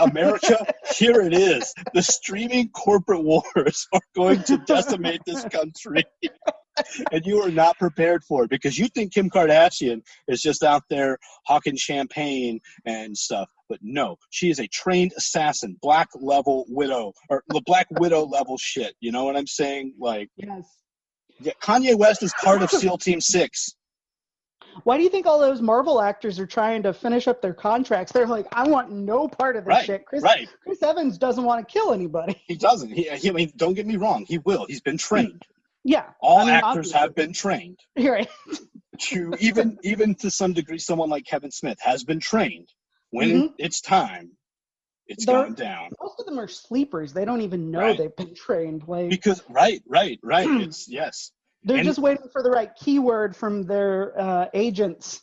America, here it is. The streaming corporate wars are going to decimate this country. And you are not prepared for it because you think Kim Kardashian is just out there hawking champagne and stuff. But no, she is a trained assassin, black level widow, or the Black Widow level shit. You know what I'm saying? Like, yes. Yeah, Kanye West is part of SEAL Team 6. Why do you think all those Marvel actors are trying to finish up their contracts? They're like, I want no part of this shit. Chris Evans doesn't want to kill anybody. He doesn't. I mean, don't get me wrong. He will. He's been trained. Yeah. All actors obviously have been trained. You're right. To even to some degree, someone like Kevin Smith has been trained. When it's time, it's gone down. Most of them are sleepers. They don't even know they've been trained. Like, because right. It's yes. They're just waiting for the right keyword from their agents.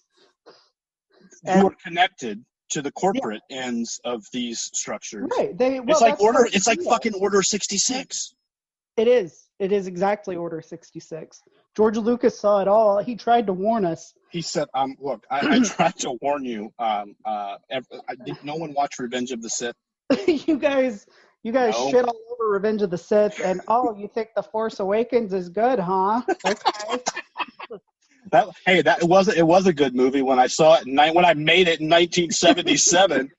Who are connected to the corporate ends of these structures. Right. It's like fucking Order 66. It is. It is exactly Order 66. George Lucas saw it all. He tried to warn us. He said, look, I tried to warn you. Did no one watch Revenge of the Sith? You guys shit all over Revenge of the Sith, and you think The Force Awakens is good, huh? Okay. It was a good movie when I saw it when I made it in 1977.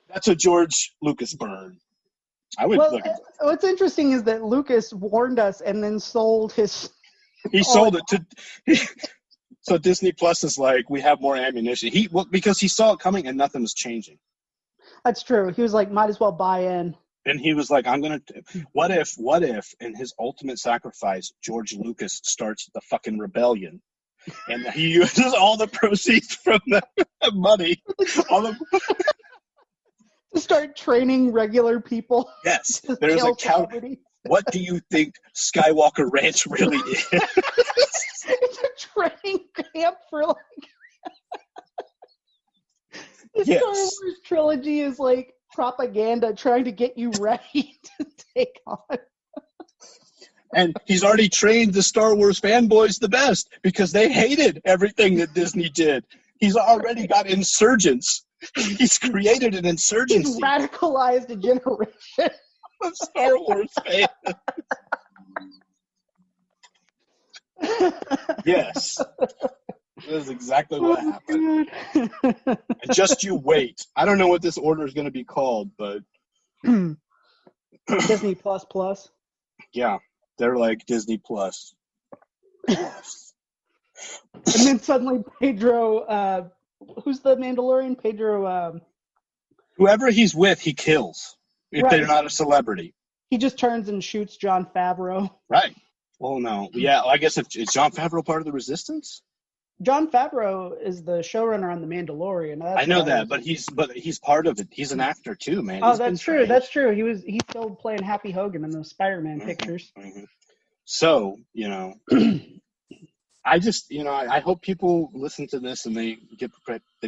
That's a George Lucas burn. I would look at that. What's interesting is that Lucas warned us and then sold his. He sold it to. So Disney Plus is like, we have more ammunition. Because he saw it coming and nothing was changing. That's true. He was like, might as well buy in. And he was like, what if, in his ultimate sacrifice, George Lucas starts the fucking rebellion, and he uses all the proceeds from the money, to start training regular people. Yes, there's a count. What do you think Skywalker Ranch really is? It's a training camp for like. The Star Wars trilogy is like propaganda trying to get you ready to take on. And he's already trained the Star Wars fanboys the best because they hated everything that Disney did. He's already got insurgents. He's created an insurgency. He's radicalized a generation of Star Wars fans. Yes. That is exactly what happened. And just you wait. I don't know what this order is going to be called, but Disney Plus Plus. Yeah, they're like Disney Plus. And then suddenly Pedro, who's the Mandalorian? Pedro. Whoever he's with, he kills. If they're not a celebrity, he just turns and shoots Jon Favreau. Right. Well, no. Yeah, I guess is Jon Favreau part of the Resistance? Jon Favreau is the showrunner on The Mandalorian. I know that, but he's part of it. He's an actor too, man. Oh, that's true. That's true. He's still playing Happy Hogan in those Spider-Man pictures. Mm-hmm. So, I just, I hope people listen to this and they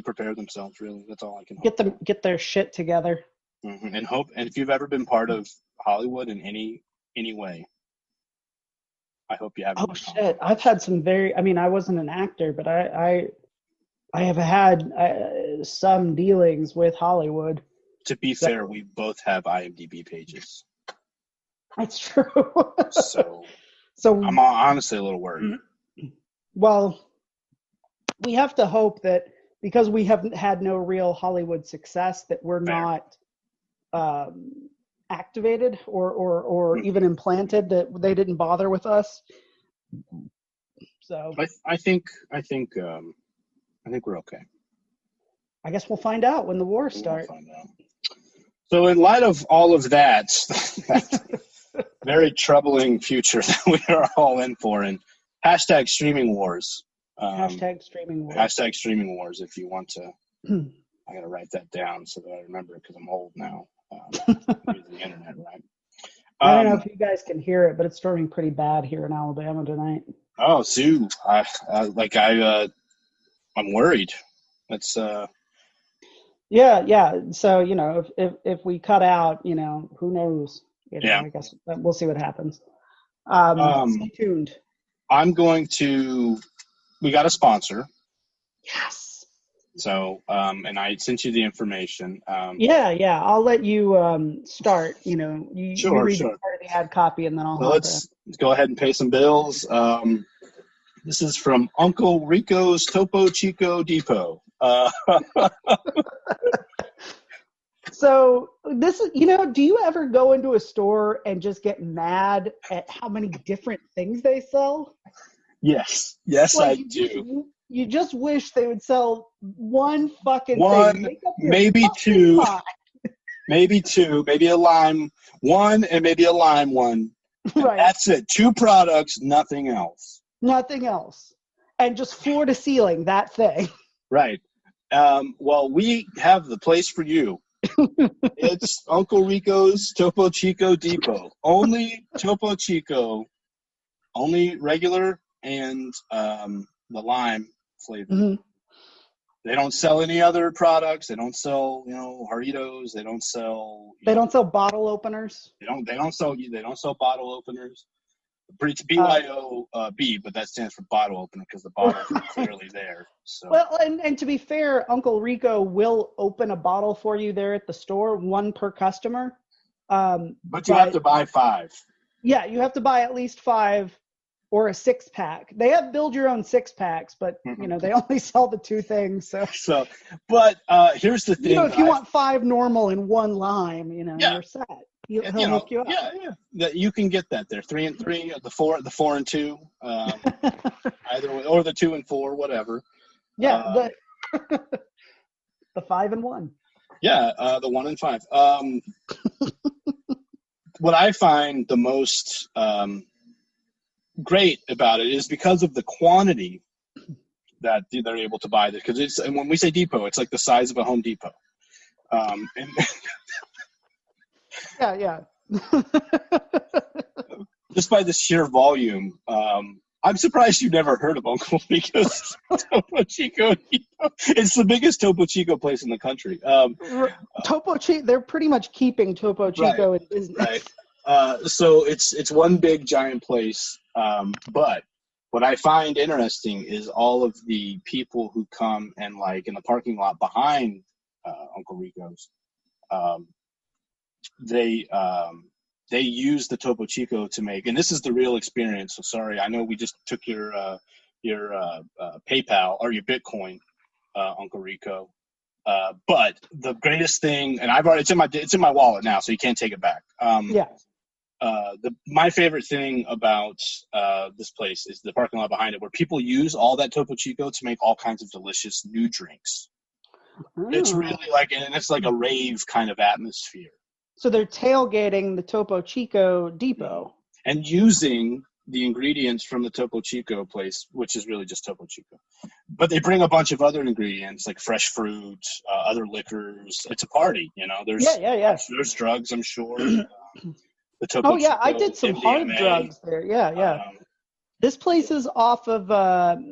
prepare themselves. Really, that's all I can hope. Get their shit together. Mm-hmm. And if you've ever been part of Hollywood in any way, I hope you have. Oh shit! I've had some I wasn't an actor, but I have had some dealings with Hollywood. To be fair, we both have IMDb pages. That's true. So I'm honestly a little worried. Well, we have to hope that because we haven't had no real Hollywood success, that we're not activated or even implanted, that they didn't bother with us. So I think we're okay. I guess we'll find out when the war starts. So in light of all of that very troubling future that we are all in for, and hashtag streaming wars. Hashtag streaming wars. Hashtag streaming wars. If you want to, I got to write that down so that I remember it because I'm old now. Using the internet, right? I don't know if you guys can hear it, but it's storming pretty bad here in Alabama tonight. Oh, Sue, I'm worried. It's Yeah. So if we cut out, who knows? I guess we'll see what happens. Stay tuned. We got a sponsor. Yes. So, and I sent you the information. Yeah. I'll let you start. You read Sure. part of the ad copy, and then I'll. Well, let's go ahead and pay some bills. This is from Uncle Rico's Topo Chico Depot. So this is, do you ever go into a store and just get mad at how many different things they sell? Yes, I do. You just wish they would sell one fucking thing. Maybe two. Maybe two. Maybe a lime one and maybe a lime one. Right. That's it. 2 products, nothing else. Nothing else. And just floor to ceiling, that thing. Right. Well, we have the place for you. It's Uncle Rico's Topo Chico Depot. Only Topo Chico. Only regular and the lime flavor. Mm-hmm. They don't sell any other products. They don't sell, Doritos. They don't sell. They don't sell bottle openers. They don't sell bottle openers. It's BYOB, but that stands for bottle opener because the bottles are clearly there. So. Well, and to be fair, Uncle Rico will open a bottle for you there at the store, 1 per customer. But you have to buy 5. Yeah, you have to buy at least 5 or a 6-pack. They have build your own 6-packs, but they only sell the 2 things. But here's the thing. If you want 5 normal and 1 lime, you're set. He'll hook you up. Yeah. You can get that there. 3 and 3, the 4 and 2, either way, or the 2 and 4, whatever. Yeah, the 5 and 1. Yeah, the 1 and 5. What I find the most great about it is because of the quantity that they're able to buy this. Because and when we say depot, it's like the size of a Home Depot. Yeah. Just by the sheer volume, I'm surprised you never heard of Uncle Rico's Topo Chico. It's the biggest Topo Chico place in the country. Topo Chico, they're pretty much keeping Topo Chico in business. Right. So it's one big giant place. But what I find interesting is all of the people who come and in the parking lot behind Uncle Rico's. They use the Topo Chico to make, and this is the real experience. So sorry, I know we just took your PayPal or your Bitcoin, Uncle Rico. But the greatest thing, and it's in my wallet now, so you can't take it back. My favorite thing about this place is the parking lot behind it, where people use all that Topo Chico to make all kinds of delicious new drinks. It's really and it's like a rave kind of atmosphere. So they're tailgating the Topo Chico Depot. And using the ingredients from the Topo Chico place, which is really just Topo Chico. But they bring a bunch of other ingredients like fresh fruit, other liquors. It's a party, There's There's drugs, I'm sure. The Topo Chico, I did some hard drugs there. Yeah. This place is off of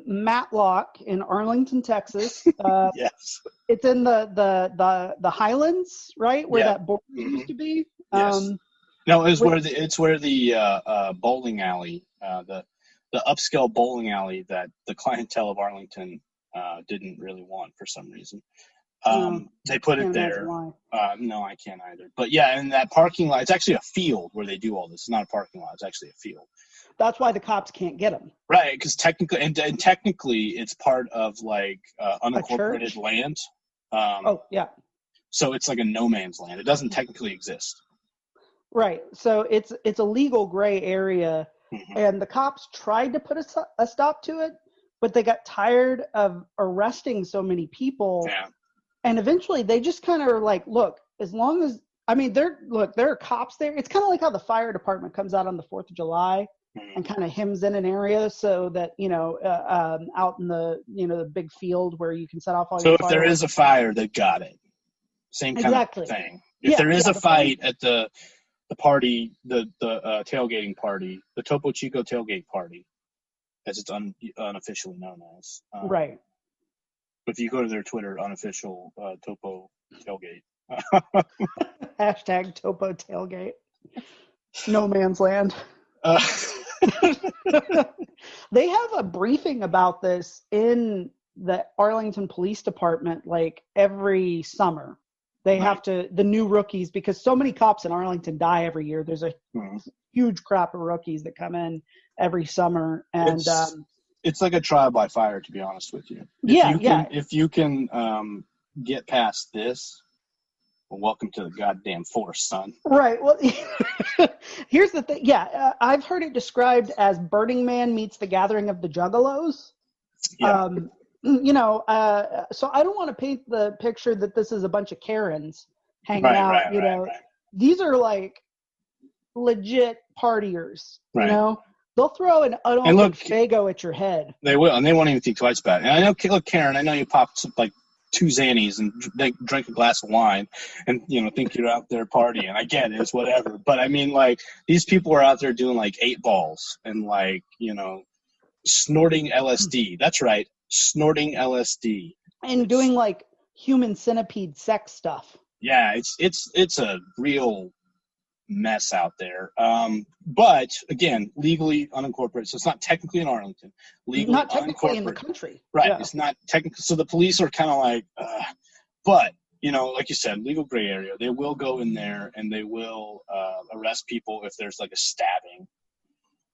Matlock in Arlington, Texas. Yes. It's in the Highlands, right, where that border used to be. Yes. No, it's where the bowling alley, the upscale bowling alley that the clientele of Arlington didn't really want for some reason. They put it there. No, I can't either. But yeah, in that parking lot, it's actually a field where they do all this. It's not a parking lot. It's actually a field. That's why the cops can't get them. Right, because technically it's part of unincorporated land. So it's like a no man's land. It doesn't technically exist. Right. So it's a legal gray area, and the cops tried to put a stop to it, but they got tired of arresting so many people. Yeah. And eventually they just kind of are like, look, as long as there are cops there. It's kind of like how the fire department comes out on the 4th of July. And kind of hems in an area so that, out in the big field where you can set off all your fireworks. So if there is a fire, they've got it. Same kind of thing. If there is a fight at the party, the tailgating party, the Topo Chico tailgate party, as it's unofficially known as. Right. If you go to their Twitter, unofficial Topo tailgate. Hashtag Topo tailgate. No man's land. They have a briefing about this in the Arlington Police Department, like every summer, they have to, the new rookies, because so many cops in Arlington die every year. There's a huge crop of rookies that come in every summer. And it's like a trial by fire, to be honest with you. If you can get past this, well, welcome to the goddamn force, son. Right. Well, here's the thing. Yeah, I've heard it described as Burning Man meets the Gathering of the Juggalos. Yeah. So I don't want to paint the picture that this is a bunch of Karens hanging out. Right. These are like legit partiers. Right. You know, they'll throw an unopened Faygo at your head. They will, and they won't even think twice about it. And I know, look, Karen, I know you popped like 2 Xannies and drink a glass of wine and, think you're out there partying. I get it. It's whatever. But, I mean, like, these people are out there doing, like, 8 balls and, like, snorting LSD. That's right. Snorting LSD. And doing, like, human centipede sex stuff. Yeah, it's a real mess out there. But again, legally unincorporated, so it's not technically in Arlington. Legally not technically in the country. Right. Yeah. It's not technically. So the police are kind of like, but like you said, legal gray area. They will go in there and they will arrest people if there's like a stabbing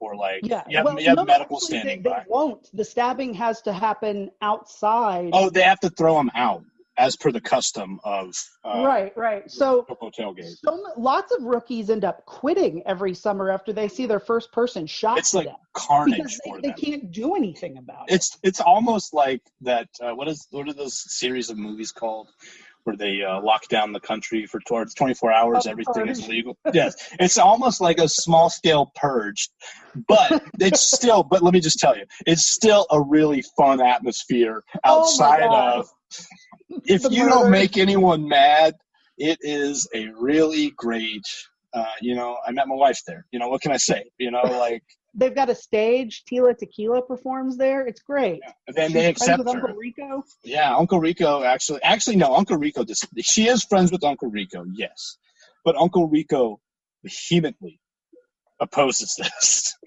or like you have medical standing by. They won't. The stabbing has to happen outside. Oh, they have to throw them out, as per the custom of right. So Topo tailgate. Lots of rookies end up quitting every summer after they see their first person shot. It's like carnage because for them. They can't do anything about it. It's almost like that. What are those series of movies called where they lock down the country for 24 hours? Everything is legal. Yes, it's almost like a small scale purge, but it's still. But let me just tell you, it's still a really fun atmosphere outside of. If you don't make anyone mad, it is a really great, I met my wife there. What can I say? Like. They've got a stage. Tila Tequila performs there. It's great. Yeah. And then they accept her. Uncle Rico? Yeah, Uncle Rico actually, no, Uncle Rico, she is friends with Uncle Rico, yes. But Uncle Rico vehemently opposes this.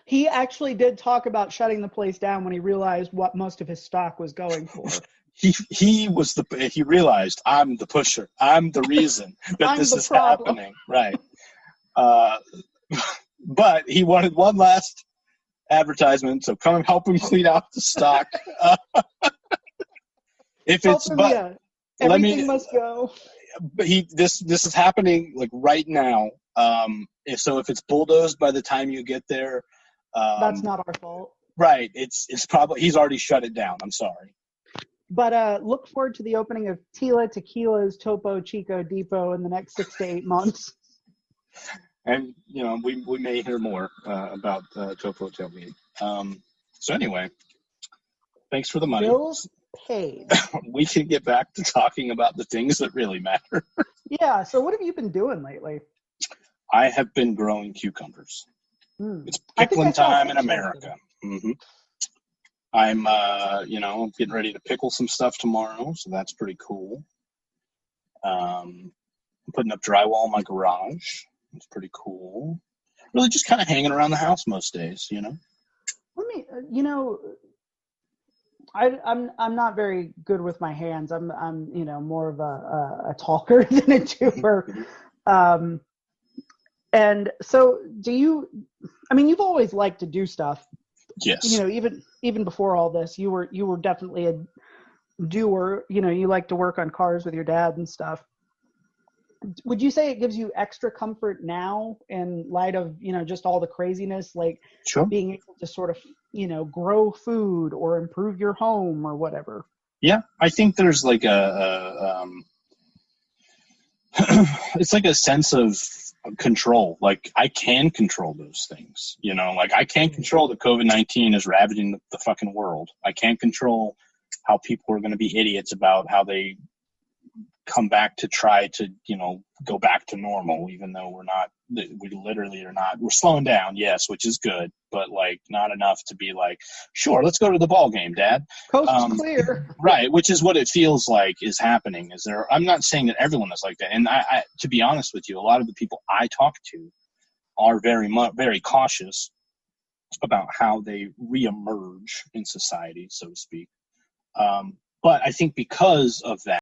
He actually did talk about shutting the place down when he realized what most of his stock was going for. He realized, I'm the pusher. I'm the reason that this is happening. Right. But he wanted one last advertisement, so come and help him clean out the stock. Everything must go. But this is happening like right now. If it's bulldozed by the time you get there, that's not our fault. Right. It's probably he's already shut it down. I'm sorry. But look forward to the opening of Tila Tequila's Topo Chico Depot in the next 6 to 8 months. And we may hear more about Topo Tailgate. So anyway, thanks for the money. Bills paid. We can get back to talking about the things that really matter. Yeah. So what have you been doing lately? I have been growing cucumbers. It's pickling time in America. Mm-hmm. I'm, getting ready to pickle some stuff tomorrow, so that's pretty cool. I'm putting up drywall in my garage. It's pretty cool. Really just kind of hanging around the house most days, Let me, I'm not very good with my hands. I'm more of a talker than a doer. And so you've always liked to do stuff. Yes. Even before all this, you were definitely a doer. You like to work on cars with your dad and stuff. Would you say it gives you extra comfort now in light of, just all the craziness, like Sure. being able to sort of, grow food or improve your home or whatever? Yeah. I think there's like it's like a sense of control. Like I can control those things, like I can't control that COVID-19 is ravaging the fucking world. I can't control how people are going to be idiots about how they come back to try to, go back to normal, even though we literally are not. We're slowing down, yes, which is good, but like not enough to be like, sure, let's go to the ball game, Dad. Coast is clear. Right, which is what it feels like is happening. I'm not saying that everyone is like that. And I to be honest with you, a lot of the people I talk to are very cautious about how they reemerge in society, so to speak. But I think because of that,